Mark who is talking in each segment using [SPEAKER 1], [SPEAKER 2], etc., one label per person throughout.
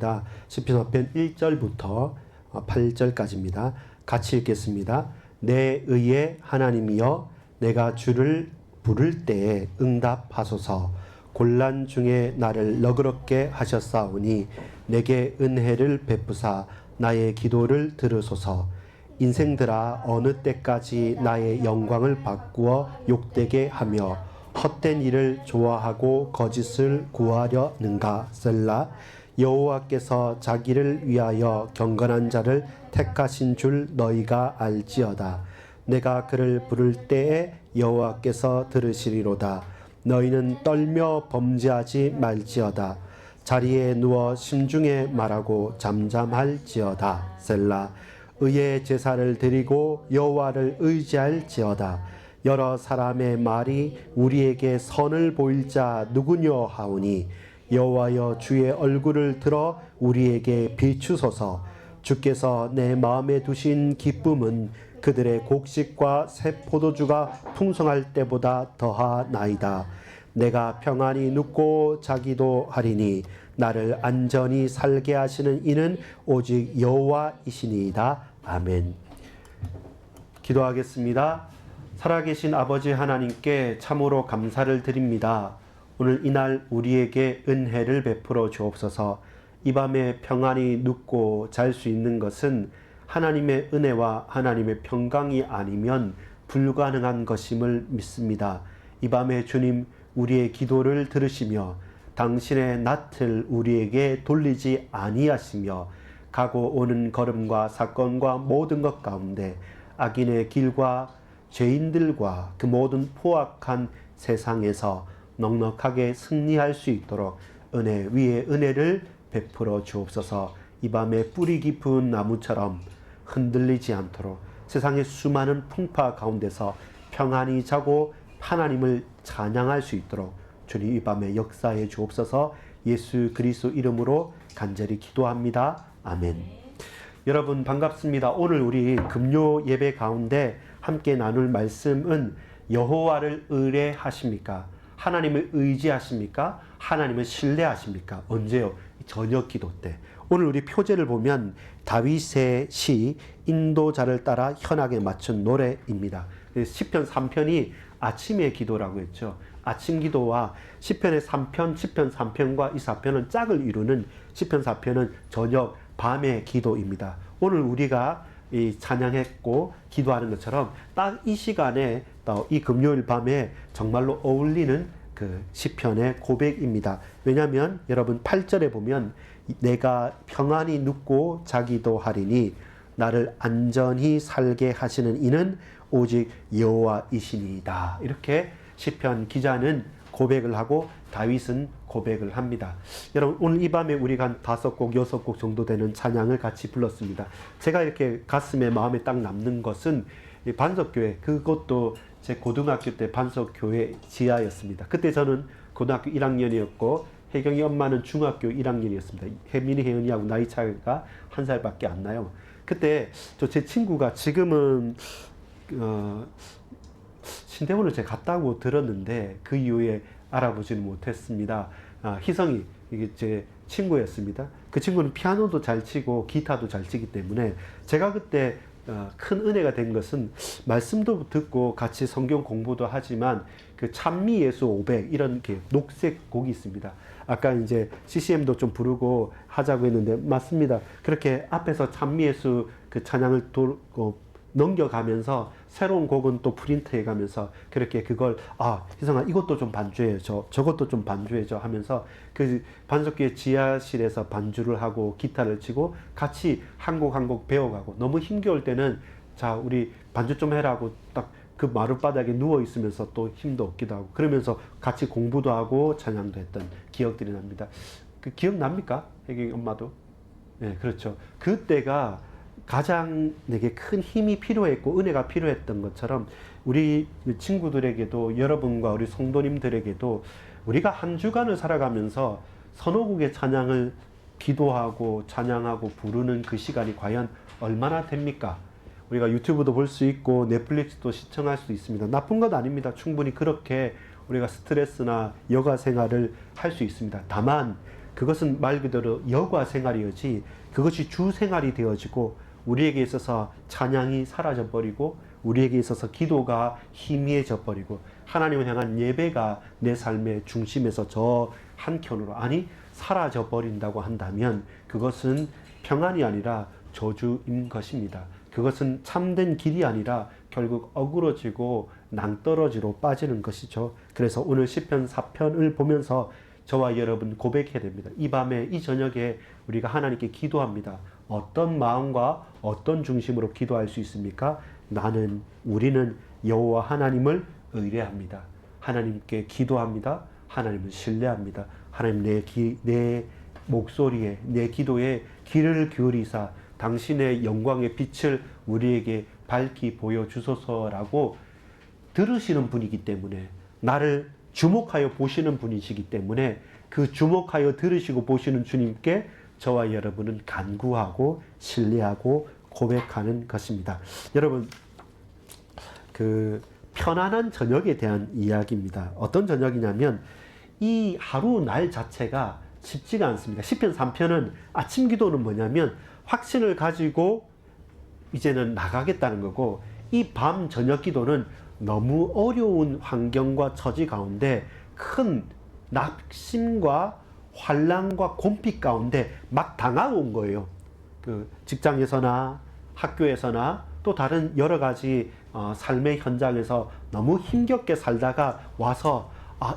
[SPEAKER 1] 하겠습니다. 시편 1절부터 8절까지입니다. 같이 읽겠습니다. 내 의의 하나님이여 내가 주를 부를 때에 응답하소서. 곤란 중에 나를 너그럽게 하셨사오니 내게 은혜를 베푸사 나의 기도를 들으소서. 인생들아 어느 때까지 나의 영광을 바꾸어 욕되게 하며 헛된 일을 좋아하고 거짓을 구하려는가. 셀라. 여호와께서 자기를 위하여 경건한 자를 택하신 줄 너희가 알지어다. 내가 그를 부를 때에 여호와께서 들으시리로다. 너희는 떨며 범죄하지 말지어다. 자리에 누워 심중에 말하고 잠잠할지어다. 셀라. 의의 제사를 드리고 여호와를 의지할지어다. 여러 사람의 말이 우리에게 선을 보일 자 누구뇨 하오니 여호와여 주의 얼굴을 들어 우리에게 비추소서. 주께서 내 마음에 두신 기쁨은 그들의 곡식과 새 포도주가 풍성할 때보다 더하나이다. 내가 평안히 눕고 자기도 하리니 나를 안전히 살게 하시는 이는 오직 여호와이시니이다. 아멘. 기도하겠습니다. 살아계신 아버지 하나님께 참으로 감사를 드립니다. 오늘 이날 우리에게 은혜를 베풀어 주옵소서. 이 밤에 평안히 눕고 잘 수 있는 것은 하나님의 은혜와 하나님의 평강이 아니면 불가능한 것임을 믿습니다. 이 밤에 주님 우리의 기도를 들으시며 당신의 낯을 우리에게 돌리지 아니하시며 가고 오는 걸음과 사건과 모든 것 가운데 악인의 길과 죄인들과 그 모든 포악한 세상에서 넉넉하게 승리할 수 있도록 은혜 위에 은혜를 베풀어 주옵소서. 이 밤에 뿌리 깊은 나무처럼 흔들리지 않도록 세상의 수많은 풍파 가운데서 평안히 자고 하나님을 찬양할 수 있도록 주님 이 밤에 역사해 주옵소서. 예수 그리스도 이름으로 간절히 기도합니다. 아멘. 여러분 반갑습니다. 오늘 우리 금요 예배 가운데 함께 나눌 말씀은 여호와를 의뢰하십니까? 하나님을 의지하십니까? 하나님을 신뢰하십니까? 언제요? 저녁 기도 때. 오늘 우리 표제를 보면 다윗의 시 인도자를 따라 현악에 맞춘 노래입니다. 시편 3편이 아침의 기도라고 했죠. 아침 기도와 시편의 3편, 시편 3편과 이 4편은 짝을 이루는 시편 4편은 저녁 밤의 기도입니다. 오늘 우리가 이 찬양했고 기도하는 것처럼 딱 이 시간에 또 이 금요일 밤에 정말로 어울리는 그 시편의 고백입니다. 왜냐하면 여러분 8절에 보면 내가 평안히 눕고 자기도 하리니 나를 안전히 살게 하시는 이는 오직 여호와이시니이다. 이렇게 시편 기자는 고백을 하고 다윗은 고백을 합니다. 여러분 오늘 이 밤에 우리가 한 5곡, 6곡 정도 되는 찬양을 같이 불렀습니다. 제가 이렇게 가슴에 마음에 딱 남는 것은 반석교회, 그것도 제 고등학교 때 반석교회 지하였습니다. 그때 저는 고등학교 1학년이었고 혜경이 엄마는 중학교 1학년이었습니다. 혜민이, 혜은이하고 나이 차이가 1살밖에 안 나요. 그때 제 친구가 지금은 신대원을 제가 갔다고 들었는데 그 이후에 알아보지는 못했습니다. 희성이 이게 제 친구였습니다. 그 친구는 피아노도 잘 치고 기타도 잘 치기 때문에 제가 그때 큰 은혜가 된 것은 말씀도 듣고 같이 성경 공부도 하지만 그 찬미 예수 500 이런 게 녹색 곡이 있습니다. 아까 이제 CCM도 좀 부르고 하자고 했는데 맞습니다. 그렇게 앞에서 찬미 예수 그 찬양을 넘겨가면서 새로운 곡은 또 프린트해 가면서 그렇게 그걸 희성아 이것도 좀 반주해줘, 저것도 좀 반주해줘 하면서 그 반석교회 지하실에서 반주를 하고 기타를 치고 같이 한 곡 한 곡 배워가고 너무 힘겨울 때는 자 우리 반주 좀 해라고 딱 그 마룻바닥에 누워 있으면서 또 힘도 얻기도 하고 그러면서 같이 공부도 하고 찬양도 했던 기억들이 납니다. 그 기억납니까? 혜경이 엄마도? 네, 그렇죠. 그때가 가장 내게 큰 힘이 필요했고 은혜가 필요했던 것처럼 우리 친구들에게도 여러분과 우리 성도님들에게도 우리가 한 주간을 살아가면서 서너 곡의 찬양을 기도하고 찬양하고 부르는 그 시간이 과연 얼마나 됩니까? 우리가 유튜브도 볼 수 있고 넷플릭스도 시청할 수 있습니다. 나쁜 것 아닙니다. 충분히 그렇게 우리가 스트레스나 여가 생활을 할 수 있습니다. 다만 그것은 말 그대로 여가 생활이었지 그것이 주 생활이 되어지고 우리에게 있어서 찬양이 사라져 버리고 우리에게 있어서 기도가 희미해져 버리고 하나님을 향한 예배가 내 삶의 중심에서 저 한켠으로 아니 사라져 버린다고 한다면 그것은 평안이 아니라 저주인 것입니다. 그것은 참된 길이 아니라 결국 어그러지고 낭떠러지로 빠지는 것이죠. 그래서 오늘 시편 4편을 보면서 저와 여러분 고백해야 됩니다. 이 밤에 이 저녁에 우리가 하나님께 기도합니다. 어떤 마음과 어떤 중심으로 기도할 수 있습니까? 우리는 여호와 하나님을 의뢰합니다. 하나님께 기도합니다. 하나님을 신뢰합니다. 하나님 내 목소리에 내 기도에 귀를 기울이사 당신의 영광의 빛을 우리에게 밝히 보여주소서라고 들으시는 분이기 때문에 나를 주목하여 보시는 분이시기 때문에 그 주목하여 들으시고 보시는 주님께 저와 여러분은 간구하고 신뢰하고 고백하는 것입니다. 여러분 그 편안한 저녁에 대한 이야기입니다. 어떤 저녁이냐면 이 하루 날 자체가 쉽지가 않습니다. 시편 3편은 아침 기도는 뭐냐면 확신을 가지고 이제는 나가겠다는 거고 이 밤 저녁 기도는 너무 어려운 환경과 처지 가운데 큰 낙심과 환란과 곤핍 가운데 막 당하고 온 거예요. 그 직장에서나 학교에서나 또 다른 여러 가지 삶의 현장에서 너무 힘겹게 살다가 와서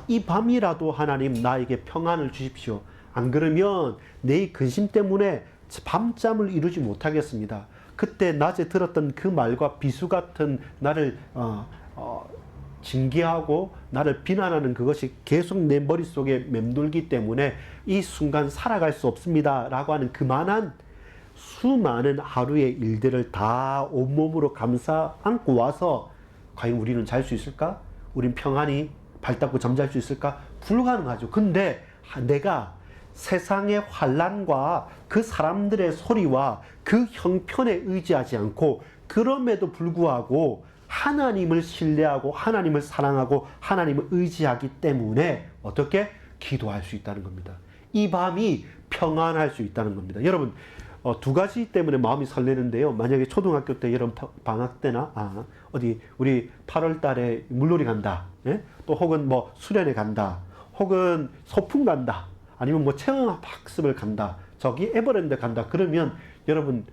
[SPEAKER 1] 이 밤이라도 하나님 나에게 평안을 주십시오. 안 그러면 내 근심 때문에 밤잠을 이루지 못하겠습니다. 그때 낮에 들었던 그 말과 비수 같은 나를 징계하고 나를 비난하는 그것이 계속 내 머릿속에 맴돌기 때문에 이 순간 살아갈 수 없습니다 라고 하는 그만한 수많은 하루의 일들을 다 온몸으로 감싸 안고 와서 과연 우리는 잘 수 있을까? 우린 평안히 발 닦고 잠잘 수 있을까? 불가능하죠. 근데 내가 세상의 환란과 그 사람들의 소리와 그 형편에 의지하지 않고 그럼에도 불구하고 하나님을 신뢰하고 하나님을 사랑하고 하나님을 의지하기 때문에 어떻게 기도할 수 있다는 겁니다. 이 밤이 평안할 수 있다는 겁니다. 여러분 두 가지 때문에 마음이 설레는데요. 만약에 초등학교 때 여러분 방학 때나 어디 우리 8월 달에 물놀이 간다. 예? 또 혹은 뭐 수련회 간다. 혹은 소풍 간다. 아니면 뭐 체험학습을 간다. 저기 에버랜드 간다. 그러면 여러분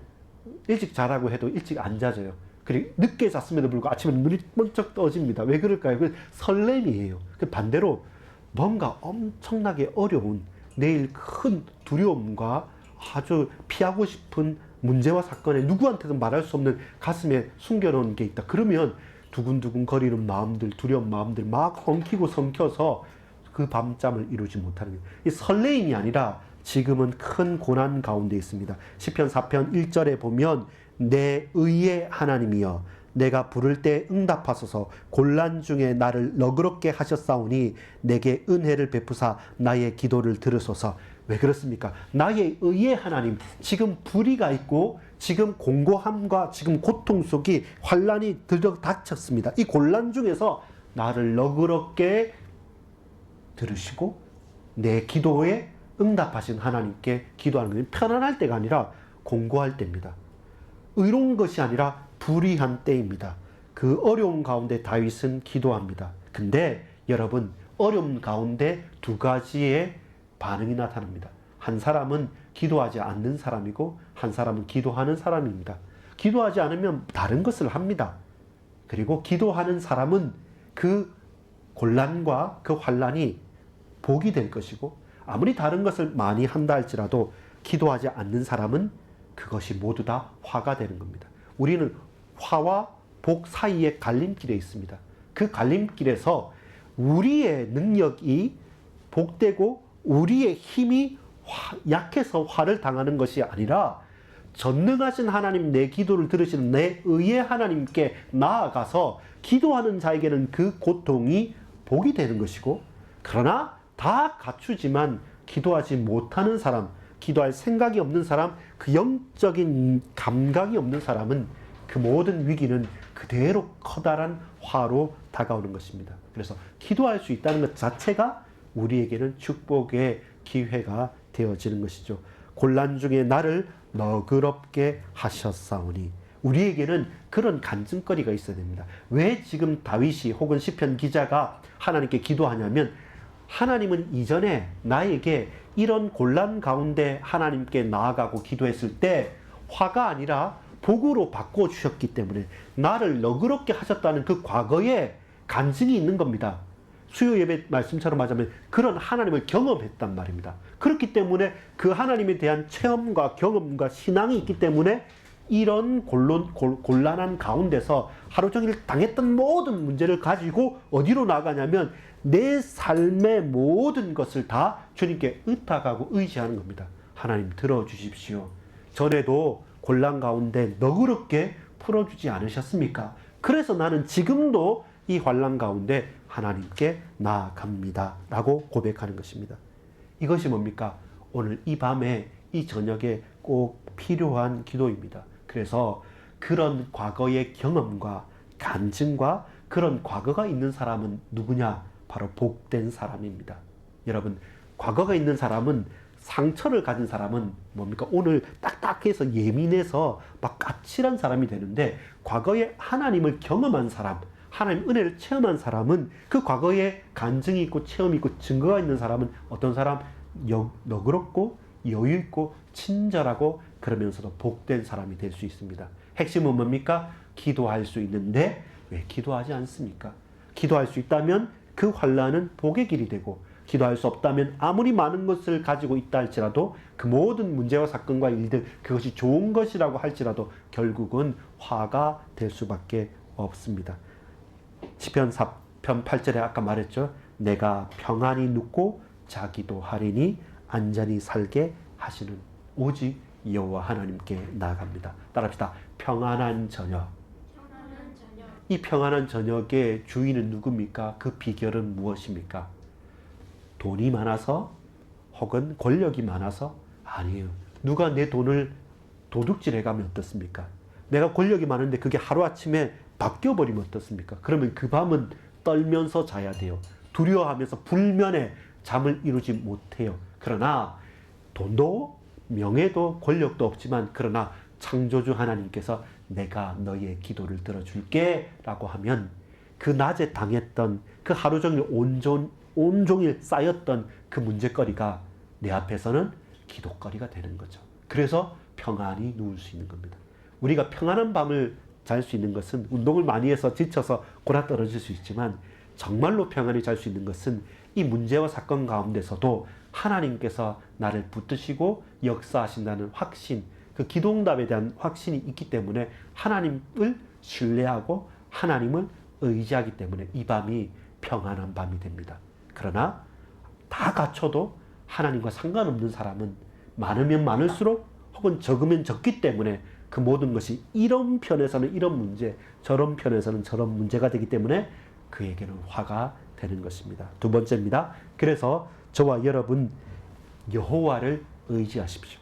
[SPEAKER 1] 일찍 자라고 해도 일찍 안 자져요. 그리고 늦게 잤음에도 불구하고 아침에 눈이 번쩍 떠집니다. 왜 그럴까요? 그 설렘이에요. 그 반대로 뭔가 엄청나게 어려운 내일 큰 두려움과 아주 피하고 싶은 문제와 사건에 누구한테도 말할 수 없는 가슴에 숨겨놓은 게 있다. 그러면 두근두근 거리는 마음들, 두려운 마음들 막 엉키고 삼켜서 그 밤잠을 이루지 못하는 거예요. 이 설레임이 아니라 지금은 큰 고난 가운데 있습니다. 시편 4편 1절에 보면 내 의의 하나님이여 내가 부를 때 응답하소서 곤란 중에 나를 너그럽게 하셨사오니 내게 은혜를 베푸사 나의 기도를 들으소서. 왜 그렇습니까? 나의 의의 하나님, 지금 불의가 있고 지금 공고함과 지금 고통 속에 환란이 들어닥쳤습니다. 이 곤란 중에서 나를 너그럽게 들으시고 내 기도에 응답하신 하나님께 기도하는 것은 편안할 때가 아니라 공고할 때입니다. 의로운 것이 아니라 불의한 때입니다. 그 어려운 가운데 다윗은 기도합니다. 근데 여러분 어려움 가운데 두 가지의 반응이 나타납니다. 한 사람은 기도하지 않는 사람이고 한 사람은 기도하는 사람입니다. 기도하지 않으면 다른 것을 합니다. 그리고 기도하는 사람은 그 곤란과 그 환란이 복이 될 것이고 아무리 다른 것을 많이 한다 할지라도 기도하지 않는 사람은 그것이 모두 다 화가 되는 겁니다. 우리는 화와 복 사이에 갈림길에 있습니다. 그 갈림길에서 우리의 능력이 복되고 우리의 힘이 약해서 화를 당하는 것이 아니라 전능하신 하나님 내 기도를 들으시는 내 의의 하나님께 나아가서 기도하는 자에게는 그 고통이 복이 되는 것이고 그러나 다 갖추지만 기도하지 못하는 사람, 기도할 생각이 없는 사람, 그 영적인 감각이 없는 사람은 그 모든 위기는 그대로 커다란 화로 다가오는 것입니다. 그래서 기도할 수 있다는 것 자체가 우리에게는 축복의 기회가 되어지는 것이죠. 곤란 중에 나를 너그럽게 하셨사오니. 우리에게는 그런 간증거리가 있어야 됩니다. 왜 지금 다윗이 혹은 시편 기자가 하나님께 기도하냐면, 하나님은 이전에 나에게 이런 곤란 가운데 하나님께 나아가고 기도했을 때 화가 아니라 복으로 바꿔주셨기 때문에 나를 너그럽게 하셨다는 그 과거에 간증이 있는 겁니다. 수요 예배 말씀처럼 하자면 그런 하나님을 경험했단 말입니다. 그렇기 때문에 그 하나님에 대한 체험과 경험과 신앙이 있기 때문에 이런 곤란한 가운데서 하루 종일 당했던 모든 문제를 가지고 어디로 나가냐면 내 삶의 모든 것을 다 주님께 의탁하고 의지하는 겁니다. 하나님 들어주십시오. 전에도 곤란 가운데 너그럽게 풀어주지 않으셨습니까? 그래서 나는 지금도 이 환난 가운데 하나님께 나아갑니다. 라고 고백하는 것입니다. 이것이 뭡니까? 오늘 이 밤에 이 저녁에 꼭 필요한 기도입니다. 그래서 그런 과거의 경험과 간증과 그런 과거가 있는 사람은 누구냐? 바로 복된 사람입니다. 여러분, 과거가 있는 사람은, 상처를 가진 사람은 뭡니까? 오늘 딱딱해서 예민해서 막 까칠한 사람이 되는데, 과거에 하나님을 경험한 사람, 하나님 은혜를 체험한 사람은, 그 과거에 간증이 있고 체험이 있고 증거가 있는 사람은 어떤 사람? 너그럽고 여유 있고 친절하고 그러면서도 복된 사람이 될 수 있습니다. 핵심은 뭡니까? 기도할 수 있는데 왜 기도하지 않습니까? 기도할 수 있다면 그 환난은 복의 길이 되고, 기도할 수 없다면 아무리 많은 것을 가지고 있다 할지라도 그 모든 문제와 사건과 일들, 그것이 좋은 것이라고 할지라도 결국은 화가 될 수밖에 없습니다. 시편 4편 8절에 아까 말했죠. 내가 평안히 눕고 자기도 하리니 안전히 살게 하시는 오직 여호와 하나님께 나아갑니다. 따라합시다. 평안한 저녁. 이 평안한 저녁의 주인은 누굽니까? 그 비결은 무엇입니까? 돈이 많아서 혹은 권력이 많아서? 아니에요. 누가 내 돈을 도둑질해 가면 어떻습니까? 내가 권력이 많은데 그게 하루아침에 바뀌어버리면 어떻습니까? 그러면 그 밤은 떨면서 자야 돼요. 두려워하면서 불면에 잠을 이루지 못해요. 그러나 돈도 명예도 권력도 없지만, 그러나 창조주 하나님께서 내가 너의 기도를 들어줄게 라고 하면 그 낮에 당했던 그 하루 종일 온종일 쌓였던 그 문제거리가 내 앞에서는 기도거리가 되는 거죠. 그래서 평안히 누울 수 있는 겁니다. 우리가 평안한 밤을 잘 수 있는 것은, 운동을 많이 해서 지쳐서 골아떨어질 수 있지만 정말로 평안히 잘 수 있는 것은 이 문제와 사건 가운데서도 하나님께서 나를 붙드시고 역사하신다는 확신, 그 기도응답에 대한 확신이 있기 때문에 하나님을 신뢰하고 하나님을 의지하기 때문에 이 밤이 평안한 밤이 됩니다. 그러나 다 갖춰도 하나님과 상관없는 사람은 많으면 많을수록 혹은 적으면 적기 때문에 그 모든 것이 이런 편에서는 이런 문제, 저런 편에서는 저런 문제가 되기 때문에 그에게는 화가 되는 것입니다. 두 번째입니다. 그래서 저와 여러분, 여호와를 의지하십시오.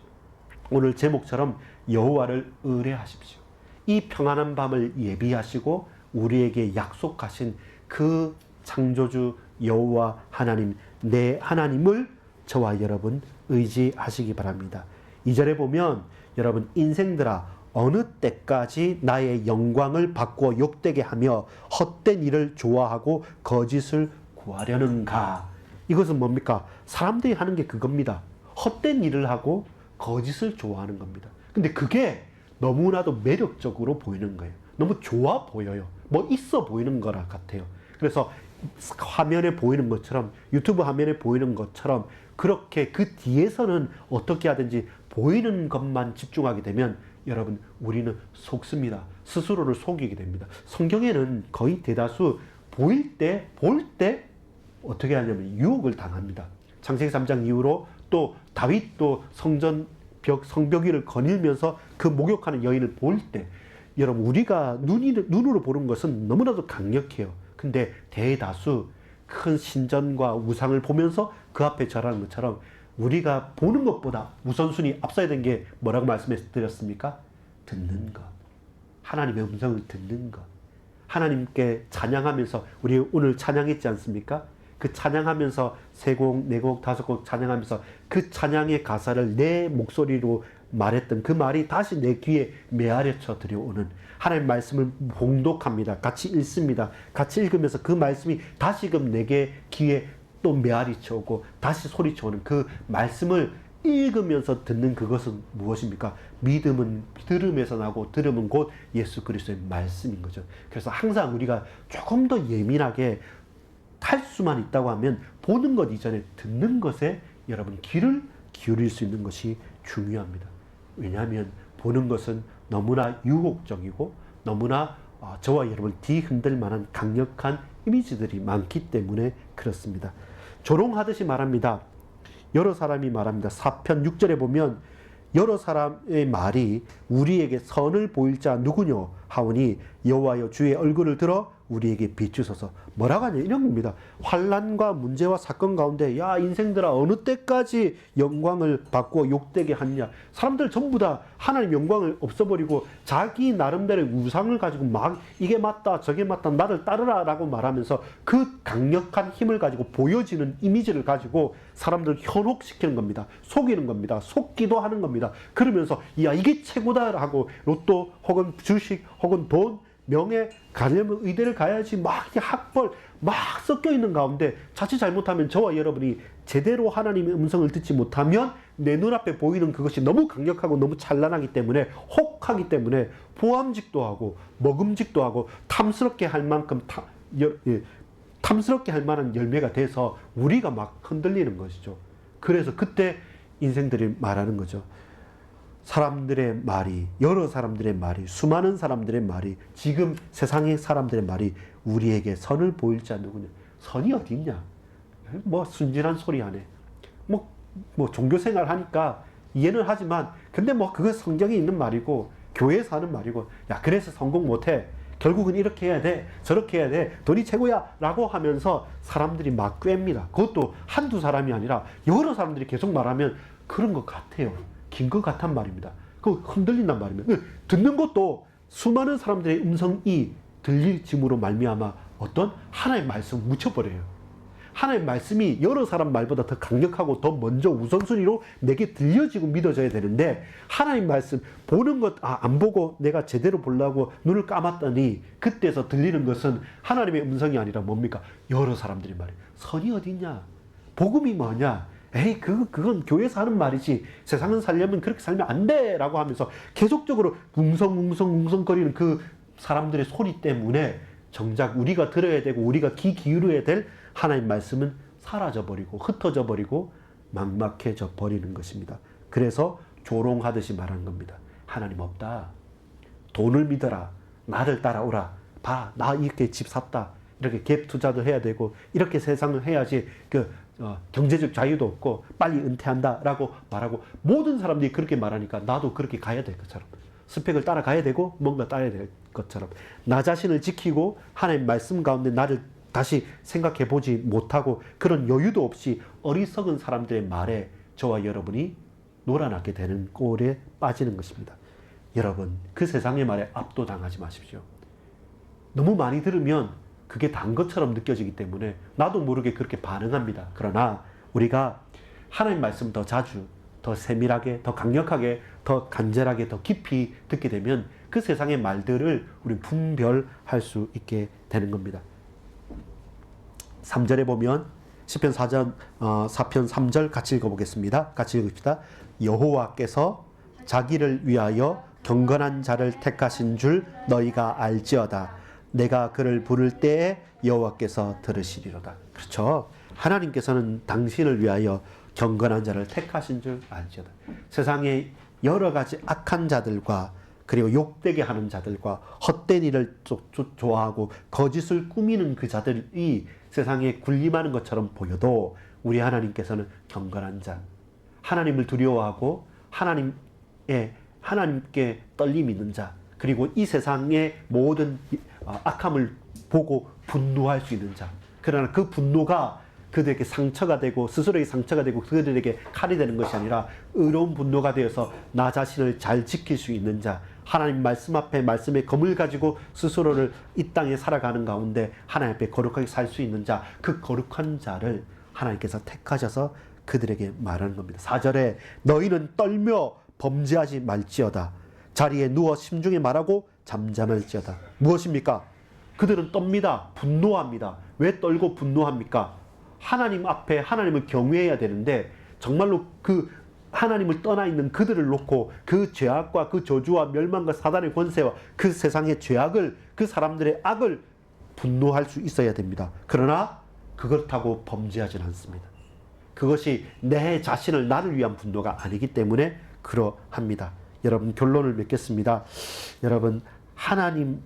[SPEAKER 1] 오늘 제목처럼 여호와를 의뢰하십시오. 이 평안한 밤을 예비하시고 우리에게 약속하신 그 창조주 여호와 하나님, 내 하나님을 저와 여러분 의지하시기 바랍니다. 2절에 보면, 여러분, 인생들아 어느 때까지 나의 영광을 바꾸어 욕되게 하며 헛된 일을 좋아하고 거짓을 구하려는가. 이것은 뭡니까? 사람들이 하는 게 그겁니다. 헛된 일을 하고 거짓을 좋아하는 겁니다. 근데 그게 너무나도 매력적으로 보이는 거예요. 너무 좋아 보여요. 뭐 있어 보이는 거라 같아요. 그래서 화면에 보이는 것처럼, 유튜브 화면에 보이는 것처럼 그렇게 그 뒤에서는 어떻게 하든지 보이는 것만 집중하게 되면 여러분, 우리는 속습니다. 스스로를 속이게 됩니다. 성경에는 거의 대다수 볼 때 어떻게 하냐면 유혹을 당합니다. 창세기 3장 이후로 또 다윗도 성벽 위를 거닐면서 그 목욕하는 여인을 볼 때, 여러분, 우리가 눈으로 보는 것은 너무나도 강력해요. 근데 대다수 큰 신전과 우상을 보면서 그 앞에 절하는 것처럼 우리가 보는 것보다 우선순위 앞서야 되는 게 뭐라고 말씀드렸습니까? 듣는 것. 하나님의 음성을 듣는 것. 하나님께 찬양하면서, 우리 오늘 찬양했지 않습니까? 그 찬양하면서 세 곡, 네 곡, 다섯 곡 찬양하면서 그 찬양의 가사를 내 목소리로 말했던 그 말이 다시 내 귀에 메아리쳐 들려오는, 하나님의 말씀을 봉독합니다. 같이 읽습니다. 같이 읽으면서 그 말씀이 다시금 내게 귀에 또 메아리쳐 오고 다시 소리쳐 오는 그 말씀을 읽으면서 듣는 그것은 무엇입니까? 믿음은 들음에서 나고 들음은 곧 예수 그리스도의 말씀인 거죠. 그래서 항상 우리가 조금 더 예민하게 할 수만 있다고 하면 보는 것 이전에 듣는 것에 여러분 귀를 기울일 수 있는 것이 중요합니다. 왜냐하면 보는 것은 너무나 유혹적이고 너무나 저와 여러분을 뒤흔들 만한 강력한 이미지들이 많기 때문에 그렇습니다. 조롱하듯이 말합니다. 여러 사람이 말합니다. 4편 6절에 보면 여러 사람의 말이 우리에게 선을 보일 자 누구뇨 하오니 여호와여 주의 얼굴을 들어 우리에게 비추소서. 뭐라고 하냐 이런 겁니다. 환난과 문제와 사건 가운데 야 인생들아 어느 때까지 영광을 받고 욕되게 하느냐. 사람들 전부 다 하나님 영광을 없어버리고 자기 나름대로의 우상을 가지고 막 이게 맞다 저게 맞다 나를 따르라 라고 말하면서 그 강력한 힘을 가지고 보여지는 이미지를 가지고 사람들 현혹시키는 겁니다. 속이는 겁니다. 속기도 하는 겁니다. 그러면서 야 이게 최고다 하고 로또 혹은 주식 혹은 돈 명예, 가려면 의대를 가야지 막 이렇게 학벌 막 섞여 있는 가운데 자칫 잘못하면 저와 여러분이 제대로 하나님의 음성을 듣지 못하면 내 눈앞에 보이는 그것이 너무 강력하고 너무 찬란하기 때문에 혹하기 때문에 보암직도 하고 먹음직도 하고 탐스럽게 할 만큼 탐스럽게 할 만한 열매가 돼서 우리가 막 흔들리는 것이죠. 그래서 그때 인생들이 말하는 거죠. 사람들의 말이, 여러 사람들의 말이, 수많은 사람들의 말이, 지금 세상의 사람들의 말이 우리에게 선을 보일 자 누구냐. 선이 어디 있냐. 뭐 순진한 소리 하네. 뭐 종교생활 하니까 이해는 하지만 근데 뭐 그거 성경에 있는 말이고 교회에서 하는 말이고 야 그래서 성공 못해. 결국은 이렇게 해야 돼. 저렇게 해야 돼. 돈이 최고야. 라고 하면서 사람들이 막 꿰입니다. 그것도 한두 사람이 아니라 여러 사람들이 계속 말하면 그런 것 같아요. 긴 것 같단 말입니다. 그 흔들린단 말입니다. 듣는 것도 수많은 사람들의 음성이 들리짐으로 말미암아 어떤 하나의 말씀을 묻혀버려요. 하나의 말씀이 여러 사람 말보다 더 강력하고 더 먼저 우선순위로 내게 들려지고 믿어져야 되는데 하나님 말씀 보는 것 안 보고 내가 제대로 보려고 눈을 감았더니 그때서 들리는 것은 하나님의 음성이 아니라 뭡니까? 여러 사람들이 말해요. 선이 어디 있냐? 복음이 뭐냐? 에이 그건 교회에서 하는 말이지 세상은 살려면 그렇게 살면 안 돼 라고 하면서 계속적으로 웅성웅성웅성거리는 그 사람들의 소리 때문에 정작 우리가 들어야 되고 우리가 귀 기울여야 될 하나님 말씀은 사라져버리고 흩어져버리고 막막해져 버리는 것입니다. 그래서 조롱하듯이 말한 겁니다. 하나님 없다. 돈을 믿어라. 나를 따라오라. 봐, 나 이렇게 집 샀다. 이렇게 갭 투자도 해야 되고 이렇게 세상을 해야지 경제적 자유도 없고 빨리 은퇴한다라고 말하고 모든 사람들이 그렇게 말하니까 나도 그렇게 가야 될 것처럼 스펙을 따라가야 되고 뭔가 따라야 될 것처럼 나 자신을 지키고 하나님 말씀 가운데 나를 다시 생각해 보지 못하고 그런 여유도 없이 어리석은 사람들의 말에 저와 여러분이 놀아나게 되는 꼴에 빠지는 것입니다. 여러분 그 세상의 말에 압도당하지 마십시오. 너무 많이 들으면 그게 단 것처럼 느껴지기 때문에 나도 모르게 그렇게 반응합니다. 그러나 우리가 하나님 말씀 더 자주, 더 세밀하게, 더 강력하게, 더 간절하게, 더 깊이 듣게 되면 그 세상의 말들을 우리 분별할 수 있게 되는 겁니다. 3절에 보면 시편 4편 3절 같이 읽어보겠습니다. 같이 읽읍시다. 여호와께서 자기를 위하여 경건한 자를 택하신 줄 너희가 알지어다. 내가 그를 부를 때에 여호와께서 들으시리로다. 그렇죠. 하나님께서는 당신을 위하여 경건한 자를 택하신 줄 알지어다. 세상에 여러 가지 악한 자들과 그리고 욕되게 하는 자들과 헛된 일을 좋아하고 거짓을 꾸미는 그 자들이 세상에 군림하는 것처럼 보여도 우리 하나님께서는 경건한 자, 하나님을 두려워하고 하나님께 떨림 있는 자, 그리고 이 세상의 모든 악함을 보고 분노할 수 있는 자. 그러나 그 분노가 그들에게 상처가 되고 스스로에게 상처가 되고 그들에게 칼이 되는 것이 아니라 의로운 분노가 되어서 나 자신을 잘 지킬 수 있는 자, 하나님 말씀 앞에 말씀의 검을 가지고 스스로를 이 땅에 살아가는 가운데 하나님 앞에 거룩하게 살 수 있는 자, 그 거룩한 자를 하나님께서 택하셔서 그들에게 말하는 겁니다. 4절에 너희는 떨며 범죄하지 말지어다. 자리에 누워 심중에 말하고 잠잠할지어다. 무엇입니까? 그들은 떱니다. 분노합니다. 왜 떨고 분노합니까? 하나님 앞에 하나님을 경외해야 되는데 정말로 그 하나님을 떠나 있는 그들을 놓고 그 죄악과 그 저주와 멸망과 사단의 권세와 그 세상의 죄악을, 그 사람들의 악을 분노할 수 있어야 됩니다. 그러나 그렇다고 범죄하지는 않습니다. 그것이 내 자신을, 나를 위한 분노가 아니기 때문에 그러합니다. 여러분, 결론을 맺겠습니다. 여러분, 하나님께서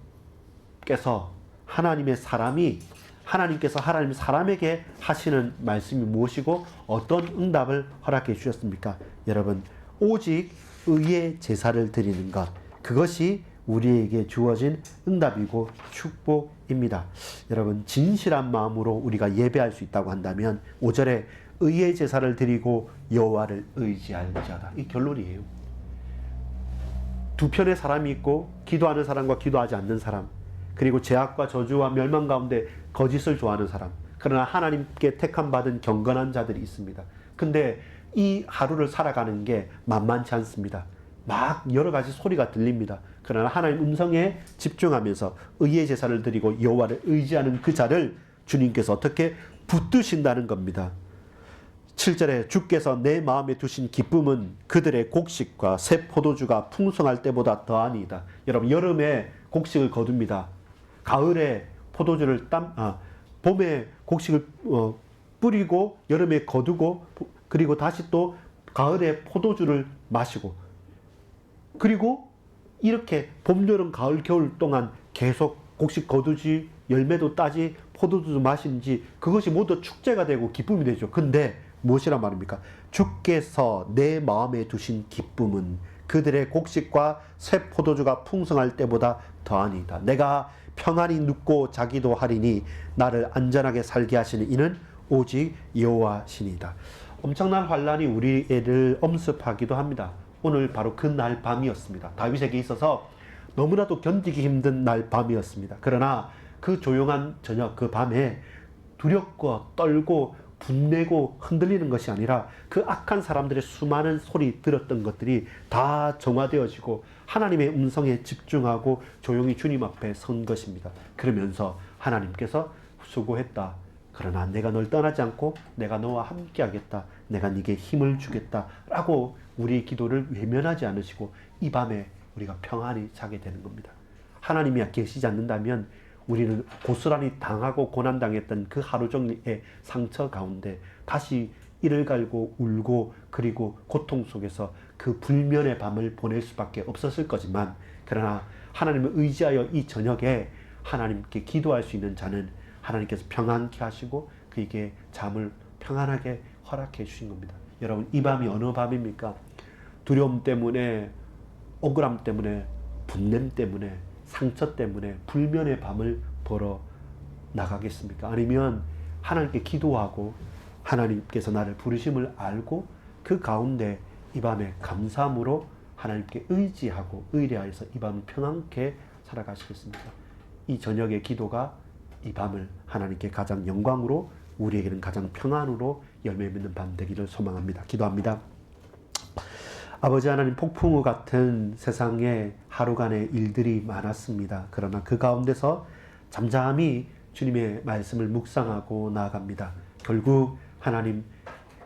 [SPEAKER 1] 하나님의 사람이 하나님께서 하나님 사람에게 하시는 말씀이 무엇이고 어떤 응답을 허락해 주셨습니까? 여러분, 오직 의의 제사를 드리는 것, 그것이 우리에게 주어진 응답이고 축복입니다. 여러분, 진실한 마음으로 우리가 예배할 수 있다고 한다면 5절에 의의 제사를 드리고 여호와를 의지할지어다. 이 결론이에요. 두 편의 사람이 있고 기도하는 사람과 기도하지 않는 사람, 그리고 죄악과 저주와 멸망 가운데 거짓을 좋아하는 사람, 그러나 하나님께 택함 받은 경건한 자들이 있습니다. 근데 이 하루를 살아가는 게 만만치 않습니다. 막 여러 가지 소리가 들립니다. 그러나 하나님 음성에 집중하면서 의의 제사를 드리고 여호와를 의지하는 그 자를 주님께서 어떻게 붙드신다는 겁니다. 7절에 주께서 내 마음에 두신 기쁨은 그들의 곡식과 새 포도주가 풍성할 때보다 더하니이다. 여러분, 여름에 곡식을 거둡니다. 가을에 포도주를 봄에 곡식을 뿌리고 여름에 거두고, 그리고 다시 또 가을에 포도주를 마시고, 그리고 이렇게 봄, 여름, 가을, 겨울 동안 계속 곡식 거두지, 열매도 따지, 포도주도 마신지, 그것이 모두 축제가 되고 기쁨이 되죠. 근데 무엇이란 말입니까? 주께서 내 마음에 두신 기쁨은 그들의 곡식과 새 포도주가 풍성할 때보다 더하니이다. 내가 평안히 눕고 자기도 하리니 나를 안전하게 살게 하시는 이는 오직 여호와시니이다. 엄청난 환란이 우리를 엄습하기도 합니다. 오늘 바로 그 날 밤이었습니다. 다윗에게 있어서 너무나도 견디기 힘든 날 밤이었습니다. 그러나 그 조용한 저녁, 그 밤에 두렵고 떨고 분내고 흔들리는 것이 아니라 그 악한 사람들의 수많은 소리 들었던 것들이 다 정화되어지고 하나님의 음성에 집중하고 조용히 주님 앞에 선 것입니다. 그러면서 하나님께서 수고했다. 그러나 내가 널 떠나지 않고 내가 너와 함께 하겠다. 내가 네게 힘을 주겠다. 라고 우리의 기도를 외면하지 않으시고 이 밤에 우리가 평안히 자게 되는 겁니다. 하나님이 계시지 않는다면 우리는 고스란히 당하고 고난당했던 그 하루 종일의 상처 가운데 다시 이를 갈고 울고 그리고 고통 속에서 그 불면의 밤을 보낼 수밖에 없었을 거지만, 그러나 하나님을 의지하여 이 저녁에 하나님께 기도할 수 있는 자는 하나님께서 평안케 하시고 그에게 잠을 평안하게 허락해 주신 겁니다. 여러분, 이 밤이 어느 밤입니까? 두려움 때문에, 억울함 때문에, 분냄 때문에, 상처 때문에 불면의 밤을 보러 나가겠습니까? 아니면 하나님께 기도하고 하나님께서 나를 부르심을 알고 그 가운데 이 밤에 감사함으로 하나님께 의지하고 의뢰하여서 이 밤을 평안케 살아가시겠습니까? 이 저녁의 기도가 이 밤을 하나님께 가장 영광으로, 우리에게는 가장 평안으로 열매 맺는 밤 되기를 소망합니다. 기도합니다. 아버지 하나님, 폭풍우 같은 세상에 하루간의 일들이 많았습니다. 그러나 그 가운데서 잠잠히 주님의 말씀을 묵상하고 나아갑니다. 결국 하나님,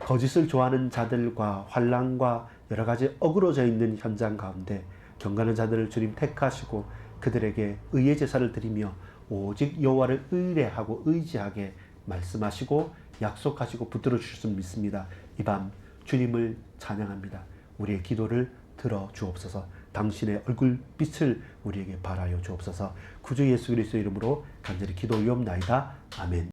[SPEAKER 1] 거짓을 좋아하는 자들과 환난과 여러 가지 어그러져 있는 현장 가운데 경건한 자들을 주님 택하시고 그들에게 의의 제사를 드리며 오직 여호와를 의뢰하고 의지하게 말씀하시고 약속하시고 붙들어 주셨음을 믿습니다. 이 밤 주님을 찬양합니다. 우리의 기도를 들어 주옵소서. 당신의 얼굴빛을 우리에게 발하여 주옵소서. 구주 예수 그리스도의 이름으로 간절히 기도하옵나이다. 아멘.